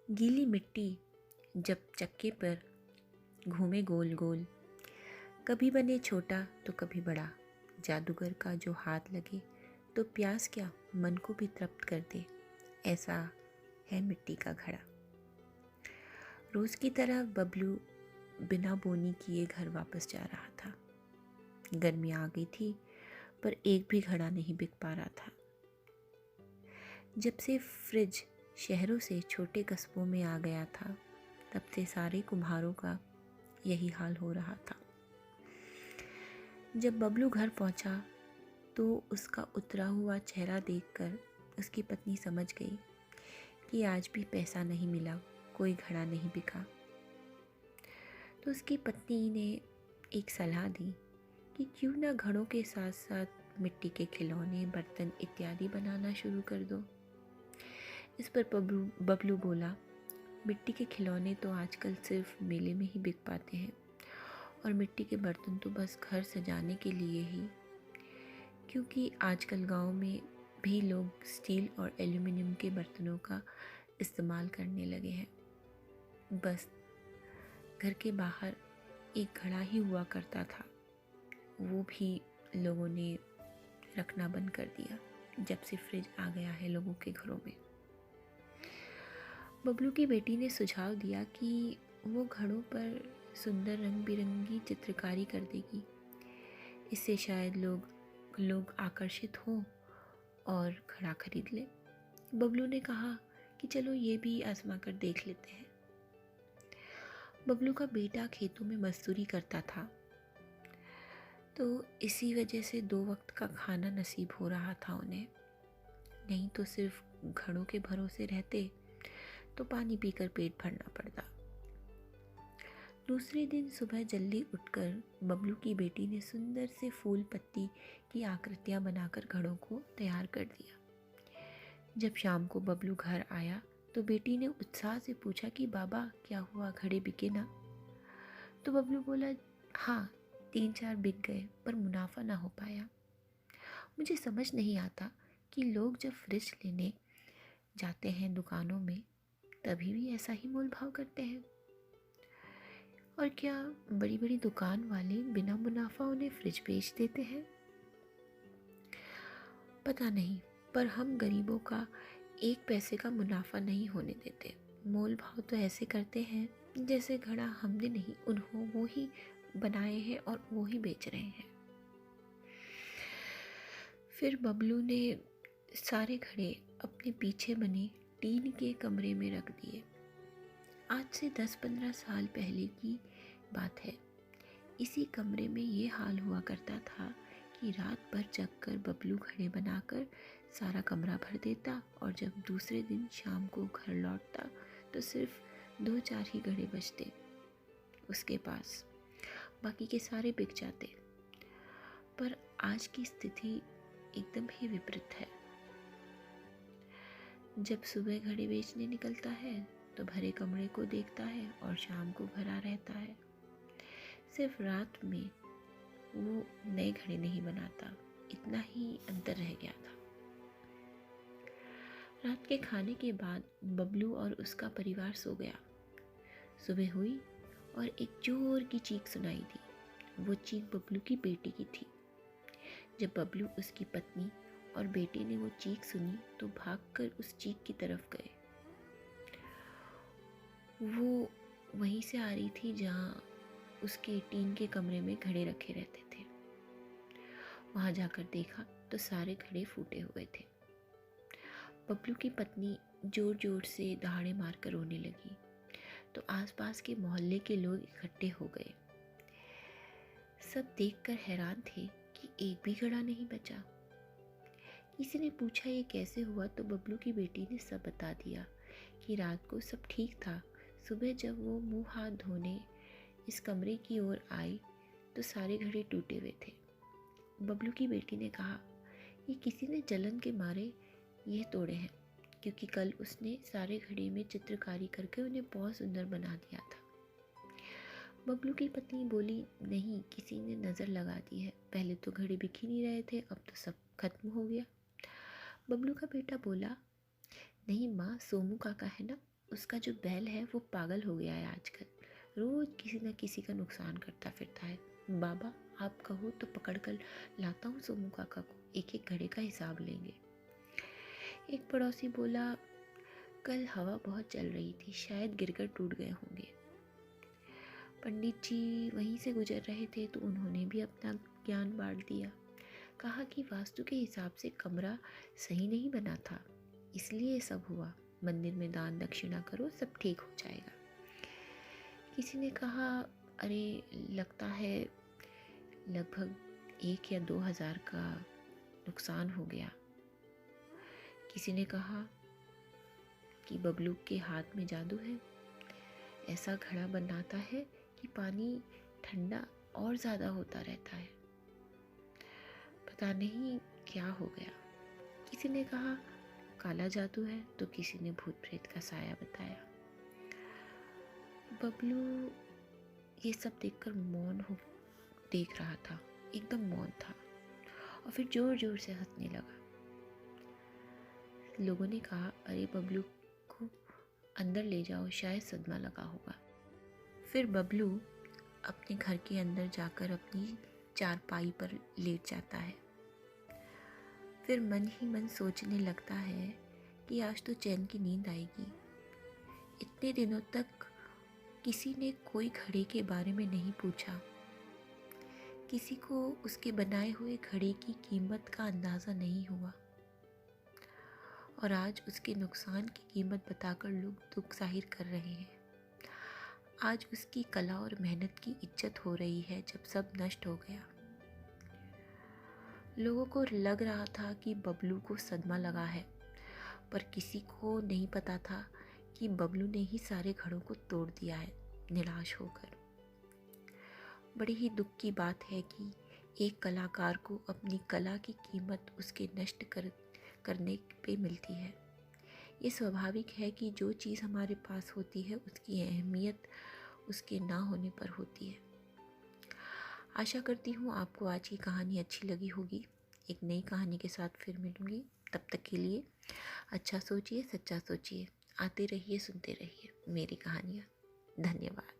गीली मिट्टी जब चक्के पर घूमे गोल गोल, कभी बने छोटा तो कभी बड़ा, जादूगर का जो हाथ लगे तो प्यास क्या मन को भी तृप्त कर दे, ऐसा है मिट्टी का घड़ा। रोज की तरह बबलू बिना बोनी किए घर वापस जा रहा था। गर्मी आ गई थी पर एक भी घड़ा नहीं बिक पा रहा था। जब से फ्रिज शहरों से छोटे कस्बों में आ गया था, तब से सारे कुम्हारों का यही हाल हो रहा था। जब बबलू घर पहुंचा तो उसका उतरा हुआ चेहरा देखकर उसकी पत्नी समझ गई कि आज भी पैसा नहीं मिला, कोई घड़ा नहीं बिका। तो उसकी पत्नी ने एक सलाह दी कि क्यों ना घड़ों के साथ साथ मिट्टी के खिलौने, बर्तन इत्यादि बनाना शुरू कर दो। इस पर बबलू बोला, मिट्टी के खिलौने तो आजकल सिर्फ मेले में ही बिक पाते हैं और मिट्टी के बर्तन तो बस घर सजाने के लिए ही, क्योंकि आजकल गांव में भी लोग स्टील और एल्युमिनियम के बर्तनों का इस्तेमाल करने लगे हैं। बस घर के बाहर एक घड़ा ही हुआ करता था, वो भी लोगों ने रखना बंद कर दिया जब से फ्रिज आ गया है लोगों के घरों में। बबलू की बेटी ने सुझाव दिया कि वो घड़ों पर सुंदर रंग बिरंगी चित्रकारी कर देगी, इससे शायद लोग आकर्षित हों और घड़ा खरीद लें। बबलू ने कहा कि चलो ये भी आजमा कर देख लेते हैं। बबलू का बेटा खेतों में मजदूरी करता था, तो इसी वजह से 2 वक्त का खाना नसीब हो रहा था उन्हें। नहीं तो सिर्फ घड़ों के भरोसे रहते तो पानी पीकर पेट भरना पड़ता। दूसरे दिन सुबह जल्दी उठकर बबलू की बेटी ने सुंदर से फूल पत्ती की आकृतियां बनाकर घड़ों को तैयार कर दिया। जब शाम को बबलू घर आया तो बेटी ने उत्साह से पूछा कि बाबा क्या हुआ, घड़े बिके ना? तो बबलू बोला, हाँ 3-4 बिक गए पर मुनाफा ना हो पाया। मुझे समझ नहीं आता कि लोग जब फ्रिज लेने जाते हैं दुकानों में तभी भी ऐसा ही मोल भाव करते हैं, और क्या बड़ी बड़ी दुकान वाले बिना मुनाफा उन्हें फ्रिज बेच देते हैं? पता नहीं, पर हम गरीबों का 1 पैसे का मुनाफा नहीं होने देते। मोल भाव तो ऐसे करते हैं जैसे घड़ा हमने नहीं, वो ही बनाए हैं और वो ही बेच रहे हैं। फिर बबलू ने सारे घड़े अपने पीछे बने टीन के कमरे में रख दिए। आज से 10-15 साल पहले की बात है। इसी कमरे में ये हाल हुआ करता था कि रात भर जगकर बबलू घड़े बनाकर सारा कमरा भर देता, और जब दूसरे दिन शाम को घर लौटता तो सिर्फ 2-4 ही घड़े बचते उसके पास, बाकी के सारे बिक जाते। पर आज की स्थिति एकदम ही विपरीत है। जब सुबह घड़े बेचने निकलता है तो भरे कमरे को देखता है और शाम को भरा रहता है। सिर्फ रात में वो नए घड़े नहीं बनाता, इतना ही अंतर रह गया था। रात के खाने के बाद बबलू और उसका परिवार सो गया। सुबह हुई और एक जोर की चीख सुनाई दी। वो चीख बबलू की बेटी की थी। जब बबलू, उसकी पत्नी और बेटे ने वो चीख सुनी तो भागकर उस चीख की तरफ गए। वो वहीं से आ रही थी जहाँ उसके टीन के कमरे में घड़े रखे रहते थे। वहां जाकर देखा तो सारे घड़े फूटे हुए थे। बबलू की पत्नी जोर जोर से दहाड़े मारकर रोने लगी तो आसपास के मोहल्ले के लोग इकट्ठे हो गए। सब देखकर हैरान थे कि एक भी घड़ा नहीं बचा। किसी ने पूछा ये कैसे हुआ तो बबलू की बेटी ने सब बता दिया कि रात को सब ठीक था। सुबह जब वो मुंह हाथ धोने इस कमरे की ओर आई तो सारे घड़े टूटे हुए थे। बबलू की बेटी ने कहा कि किसी ने जलन के मारे ये तोड़े हैं, क्योंकि कल उसने सारे घड़े में चित्रकारी करके उन्हें बहुत सुंदर बना दिया था। बबलू की पत्नी बोली, नहीं, किसी ने नज़र लगा दी है। पहले तो घड़े बिक ही नहीं रहे थे, अब तो सब खत्म हो गया। बबलू का बेटा बोला, नहीं माँ, सोमू काका है ना, उसका जो बैल है वो पागल हो गया है आजकल, रोज़ किसी न किसी का नुकसान करता फिरता है। बाबा आप कहो तो पकड़ कर लाता हूँ सोमू काका को, एक एक घड़े का हिसाब लेंगे। एक पड़ोसी बोला, कल हवा बहुत चल रही थी, शायद गिरकर टूट गए होंगे। पंडित जी वहीं से गुजर रहे थे तो उन्होंने भी अपना ज्ञान बांट दिया। कहा कि वास्तु के हिसाब से कमरा सही नहीं बना था, इसलिए ये सब हुआ। मंदिर में दान दक्षिणा करो, सब ठीक हो जाएगा। किसी ने कहा, अरे लगता है लगभग 1 या 2 हज़ार का नुकसान हो गया। किसी ने कहा कि बबलू के हाथ में जादू है, ऐसा घड़ा बनाता है कि पानी ठंडा और ज़्यादा होता रहता है। पता नहीं क्या हो गया। किसी ने कहा काला जादू है, तो किसी ने भूत प्रेत का साया बताया। बबलू ये सब देखकर मौन हो देख रहा था, एकदम मौन था, और फिर जोर जोर से हंसने लगा। लोगों ने कहा, अरे बबलू को अंदर ले जाओ, शायद सदमा लगा होगा। फिर बबलू अपने घर के अंदर जाकर अपनी चारपाई पर लेट जाता है। फिर मन ही मन सोचने लगता है कि आज तो चैन की नींद आएगी। इतने दिनों तक किसी ने कोई घड़े के बारे में नहीं पूछा, किसी को उसके बनाए हुए घड़े की कीमत का अंदाज़ा नहीं हुआ, और आज उसके नुकसान की कीमत बताकर लोग दुख जाहिर कर रहे हैं। आज उसकी कला और मेहनत की इज्जत हो रही है जब सब नष्ट हो गया। लोगों को लग रहा था कि बबलू को सदमा लगा है, पर किसी को नहीं पता था कि बबलू ने ही सारे घड़ों को तोड़ दिया है निराश होकर। बड़ी ही दुख की बात है कि एक कलाकार को अपनी कला की कीमत उसके नष्ट करने पे मिलती है। ये स्वाभाविक है कि जो चीज़ हमारे पास होती है उसकी अहमियत उसके ना होने पर होती है। आशा करती हूँ आपको आज की कहानी अच्छी लगी होगी। एक नई कहानी के साथ फिर मिलूँगी। तब तक के लिए अच्छा सोचिए, सच्चा सोचिए। आते रहिए, सुनते रहिए मेरी कहानियाँ। धन्यवाद।